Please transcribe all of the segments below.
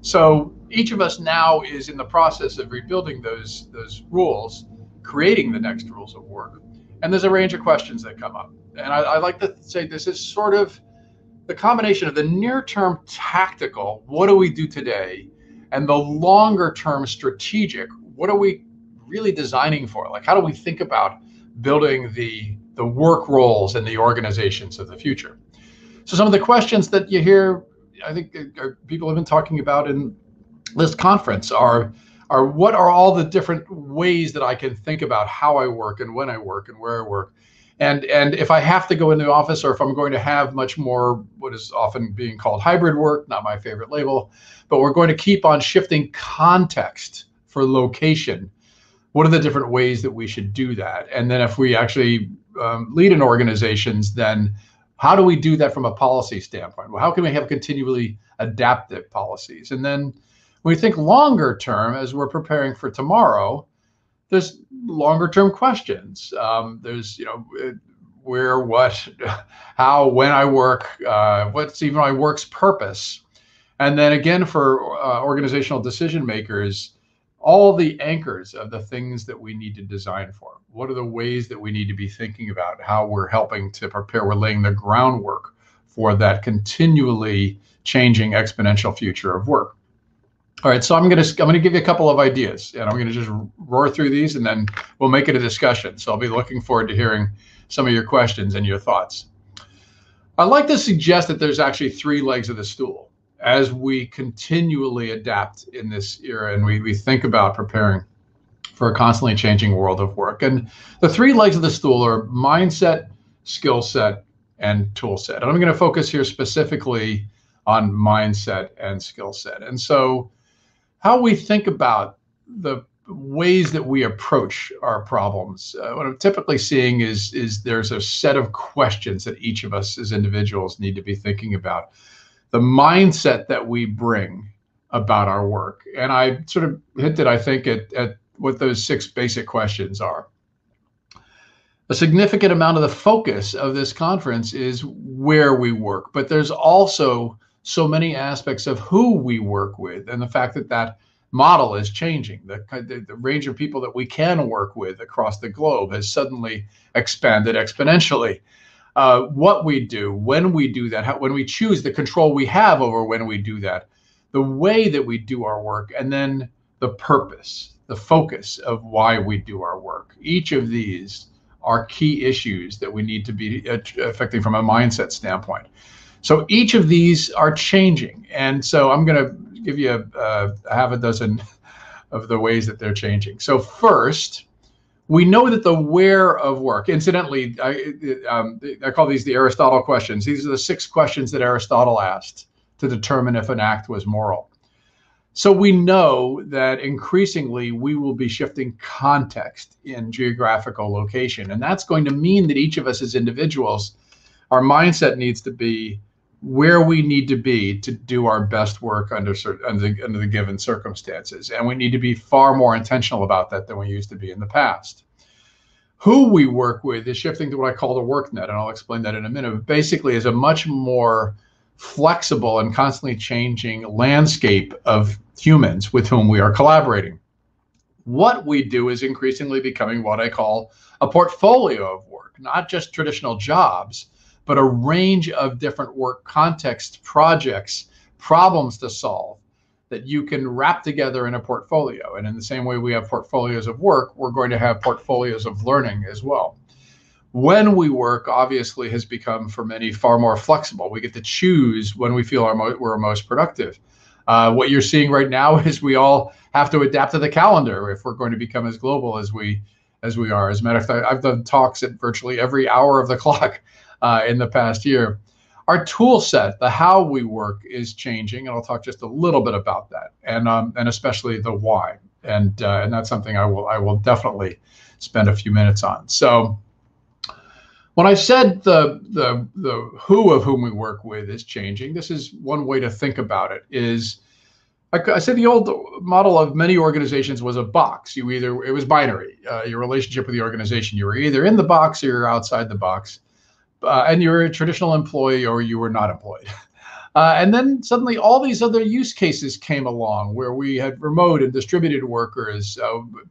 So each of us now is in the process of rebuilding those rules, creating the next rules of work. And there's a range of questions that come up. And I like to say this is sort of the combination of the near-term tactical, what do we do today, and the longer-term strategic, what are we really designing for? Like, how do we think about building the work roles and the organizations of the future? So some of the questions that you hear, I think people have been talking about in this conference are what are all the different ways that I can think about how I work and when I work and where I work. And if I have to go into the office, or if I'm going to have much more what is often being called hybrid work, not my favorite label, but we're going to keep on shifting context for location. What are the different ways that we should do that? And then if we actually lead in organizations, then how do we do that from a policy standpoint? Well, how can we have continually adaptive policies? And then when we think longer term, as we're preparing for tomorrow, there's longer term questions. There's, where, what, how, when I work, what's even my work's purpose. And then again, for organizational decision makers, all the anchors of the things that we need to design for. What are the ways that we need to be thinking about how we're helping to prepare, we're laying the groundwork for that continually changing exponential future of work. All right, so I'm gonna give you a couple of ideas, and I'm gonna just roar through these, and then we'll make it a discussion. So I'll be looking forward to hearing some of your questions and your thoughts. I'd like to suggest that there's actually three legs of the stool as we continually adapt in this era, and we think about preparing for a constantly changing world of work. And the three legs of the stool are mindset, skill set, and tool set. And I'm going to focus here specifically on mindset and skill set. And so how we think about the ways that we approach our problems. What I'm typically seeing is there's a set of questions that each of us as individuals need to be thinking about. The mindset that we bring about our work. And I sort of hinted, I think, at what those 6 basic questions are. A significant amount of the focus of this conference is where we work, but there's also so many aspects of who we work with, and the fact that that model is changing. The range of people that we can work with across the globe has suddenly expanded exponentially. What we do, when we do that, when we choose the control we have over when we do that, the way that we do our work, and then the purpose, the focus of why we do our work. Each of these are key issues that we need to be affecting from a mindset standpoint. So each of these are changing. And so I'm going to give you a half a dozen of the ways that they're changing. So first, we know that the where of work, incidentally, I call these the Aristotle questions. These are the 6 questions that Aristotle asked to determine if an act was moral. So we know that increasingly we will be shifting context in geographical location. And that's going to mean that each of us as individuals, our mindset needs to be where we need to be to do our best work under the given circumstances. And we need to be far more intentional about that than we used to be in the past. Who we work with is shifting to what I call the work net, and I'll explain that in a minute. But basically, is a much more flexible and constantly changing landscape of humans with whom we are collaborating. What we do is increasingly becoming what I call a portfolio of work, not just traditional jobs, but a range of different work contexts, projects, problems to solve that you can wrap together in a portfolio. And in the same way we have portfolios of work, we're going to have portfolios of learning as well. When we work, obviously, has become for many far more flexible. We get to choose when we feel we're most productive. What you're seeing right now is we all have to adapt to the calendar if we're going to become as global as we are. As a matter of fact, I've done talks at virtually every hour of the clock in the past year. Our tool set, the how we work, is changing, and I'll talk just a little bit about that, and especially the why, and that's something I will definitely spend a few minutes on. So, when I said the who of whom we work with is changing, this is one way to think about it. Is I said the old model of many organizations was a box. It was binary. Your relationship with the organization, you were either in the box or you're outside the box. And you're a traditional employee or you were not employed. And then suddenly all these other use cases came along where we had remote and distributed workers,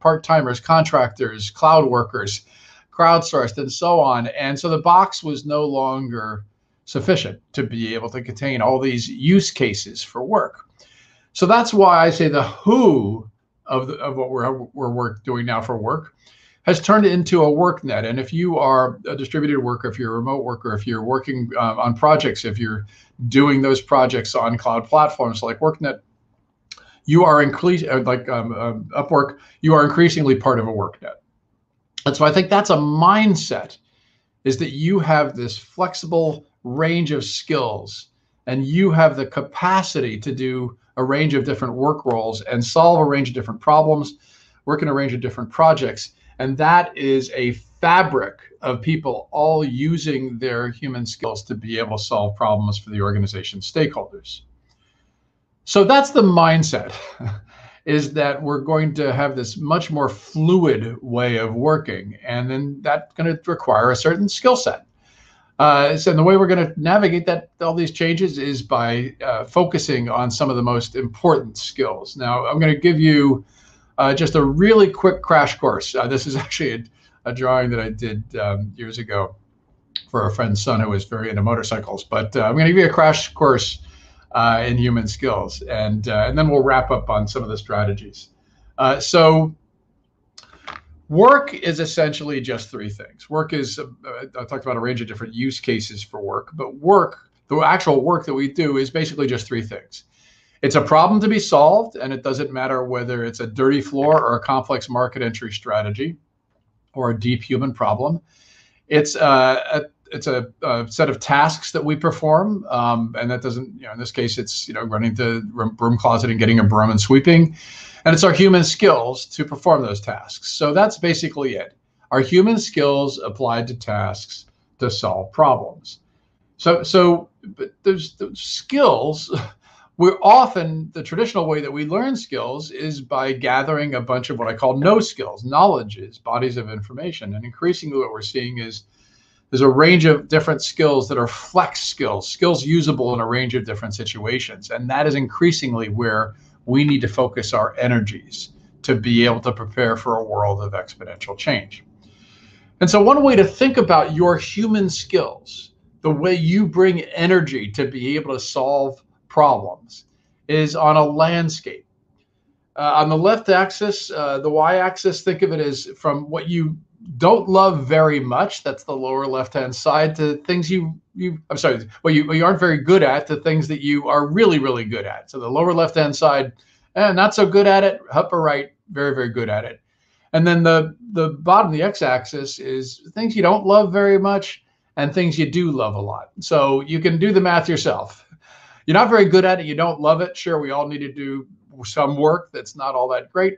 part-timers, contractors, cloud workers, crowdsourced, and so on. And so the box was no longer sufficient to be able to contain all these use cases for work. So that's why I say the who of what we're doing now for work has turned into a work net. And if you are a distributed worker, if you're a remote worker, if you're working on projects, if you're doing those projects on cloud platforms like WorkNet, you are Upwork, you are increasingly part of a work net. And so I think that's a mindset, is that you have this flexible range of skills and you have the capacity to do a range of different work roles and solve a range of different problems, work in a range of different projects. And that is a fabric of people all using their human skills to be able to solve problems for the organization's stakeholders. So that's the mindset, is that we're going to have this much more fluid way of working. And then that's going to require a certain skill set. So the way we're going to navigate all these changes is by focusing on some of the most important skills. Now, I'm going to give you just a really quick crash course. This is actually a drawing that I did years ago for a friend's son who was very into motorcycles. But I'm going to give you a crash course in human skills, and then we'll wrap up on some of the strategies. So work is essentially just three things. Work is, I talked about a range of different use cases for work, but work, the actual work that we do, is basically just three things. It's a problem to be solved, and it doesn't matter whether it's a dirty floor or a complex market entry strategy or a deep human problem. It's a set of tasks that we perform, and that doesn't, in this case, it's running to the broom closet and getting a broom and sweeping, and it's our human skills to perform those tasks. So that's basically it. Our human skills applied to tasks to solve problems. So but those skills. We're often, the traditional way that we learn skills is by gathering a bunch of what I call no skills, knowledges, bodies of information. And increasingly what we're seeing is there's a range of different skills that are flex skills, skills usable in a range of different situations. And that is increasingly where we need to focus our energies to be able to prepare for a world of exponential change. And so one way to think about your human skills, the way you bring energy to be able to solve problems, is on a landscape. On the left axis, the y-axis, think of it as from what you don't love very much, that's the lower left-hand side, to things what you aren't very good at, to things that you are really, really good at. So the lower left-hand side, not so good at it, upper right, very, very good at it. And then the bottom, the x-axis, is things you don't love very much and things you do love a lot. So you can do the math yourself. You're not very good at it, you don't love it. Sure, we all need to do some work that's not all that great,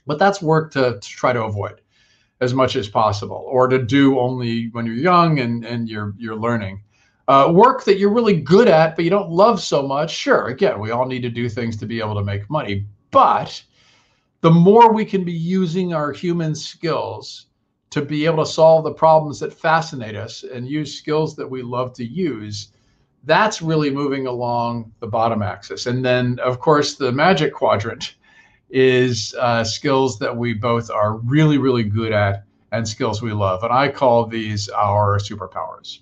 but that's work to try to avoid as much as possible, or to do only when you're young and you're learning. Work that you're really good at, but you don't love so much, sure, again, we all need to do things to be able to make money, but the more we can be using our human skills to be able to solve the problems that fascinate us and use skills that we love to use, that's really moving along the bottom axis. And then, of course, the magic quadrant is skills that we both are really, really good at and skills we love. And I call these our superpowers.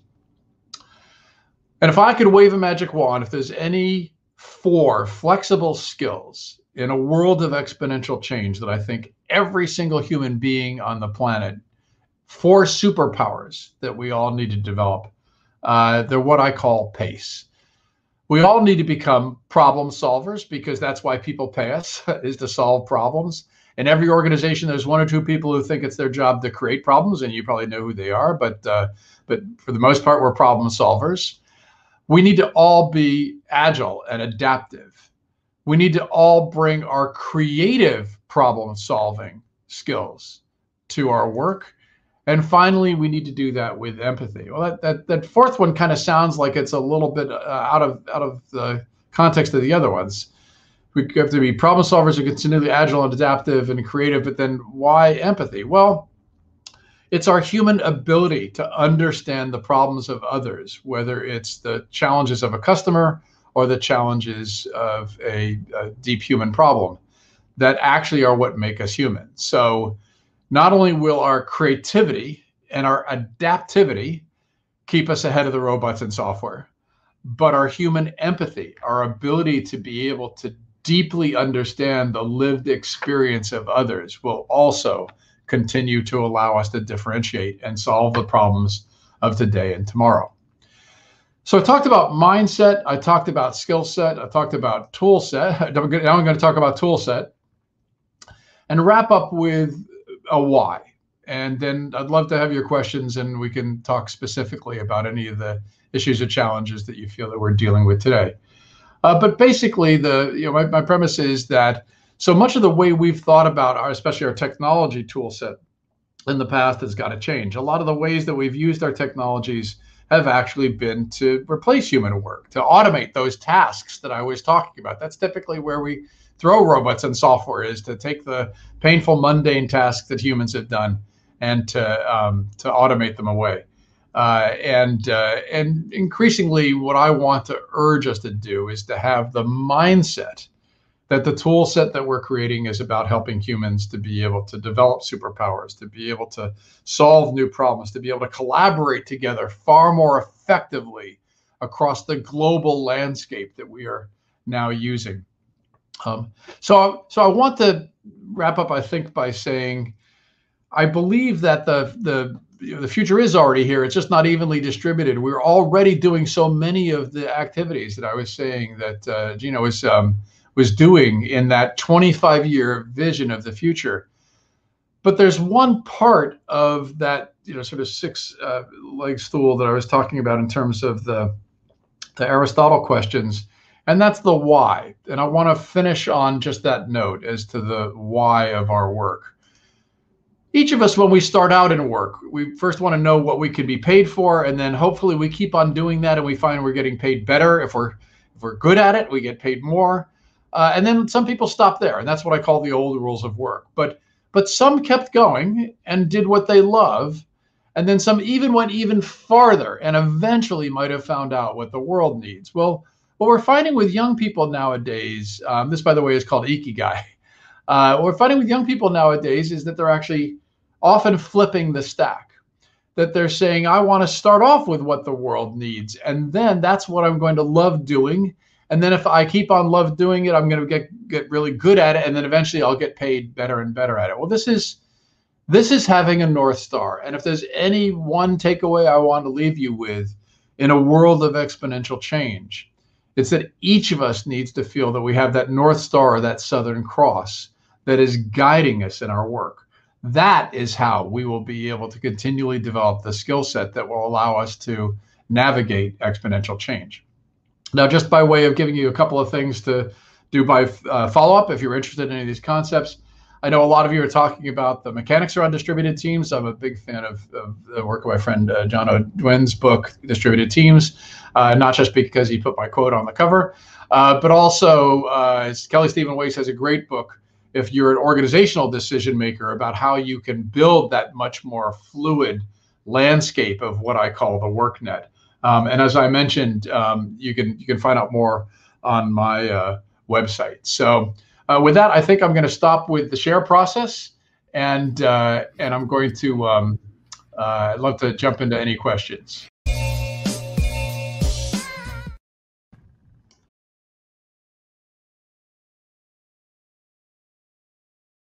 And if I could wave a magic wand, if there's any 4 flexible skills in a world of exponential change that I think every single human being on the planet, 4 superpowers that we all need to develop, they're what I call PACE. We all need to become problem solvers, because that's why people pay us, is to solve problems. In every organization, there's 1 or 2 people who think it's their job to create problems, and you probably know who they are, but for the most part, we're problem solvers. We need to all be agile and adaptive. We need to all bring our creative problem solving skills to our work. And finally, we need to do that with empathy. Well, that fourth one kind of sounds like it's a little bit out of the context of the other ones. We have to be problem solvers who are continually agile and adaptive and creative, but then why empathy? Well, it's our human ability to understand the problems of others, whether it's the challenges of a customer or the challenges of a deep human problem that actually are what make us human. So not only will our creativity and our adaptivity keep us ahead of the robots and software, but our human empathy, our ability to be able to deeply understand the lived experience of others, will also continue to allow us to differentiate and solve the problems of today and tomorrow. So I talked about mindset, I talked about skill set, I talked about tool set. Now I'm going to talk about tool set and wrap up with a why. And then I'd love to have your questions, and we can talk specifically about any of the issues or challenges that you feel that we're dealing with today. But basically, my premise is that so much of the way we've thought about especially our technology tool set in the past has got to change. A lot of the ways that we've used our technologies have actually been to replace human work, to automate those tasks that I was talking about. That's typically where we throw robots and software, is to take the painful, mundane tasks that humans have done and to automate them away. And increasingly, what I want to urge us to do is to have the mindset that the tool set that we're creating is about helping humans to be able to develop superpowers, to be able to solve new problems, to be able to collaborate together far more effectively across the global landscape that we are now using. So I want to wrap up, I think, by saying I believe that the future is already here. It's just not evenly distributed. We're already doing so many of the activities that I was saying that Gino was doing in that 25-year vision of the future. But there's one part of that, sort of six-leg stool that I was talking about in terms of the Aristotle questions, and that's the why. And I want to finish on just that note as to the why of our work. Each of us, when we start out in work, we first want to know what we could be paid for, and then hopefully we keep on doing that and we find we're getting paid better. If we're good at it, we get paid more. And then some people stop there, and that's what I call the old rules of work. But some kept going and did what they love, and then some even went even farther and eventually might have found out what the world needs. Well, what we're finding with young people nowadays, this, by the way, is called Ikigai. What we're finding with young people nowadays is that they're actually often flipping the stack, that they're saying, I want to start off with what the world needs, and then that's what I'm going to love doing. And then if I keep on love doing it, I'm going to get really good at it, and then eventually I'll get paid better and better at it. Well, this is having a North Star. And if there's any one takeaway I want to leave you with in a world of exponential change, it's that each of us needs to feel that we have that North Star, or that Southern Cross, that is guiding us in our work. That is how we will be able to continually develop the skill set that will allow us to navigate exponential change. Now, just by way of giving you a couple of things to do by follow-up, if you're interested in any of these concepts, I know a lot of you are talking about the mechanics around distributed teams. I'm a big fan of the work of my friend John O'Dwynn's book, Distributed Teams, not just because he put my quote on the cover, but also Kelly Stephen Weiss has a great book if you're an organizational decision maker about how you can build that much more fluid landscape of what I call the work net. And as I mentioned, you can find out more on my website. So with that, I think I'm going to stop with the share process, and I'm going to I'd love to jump into any questions.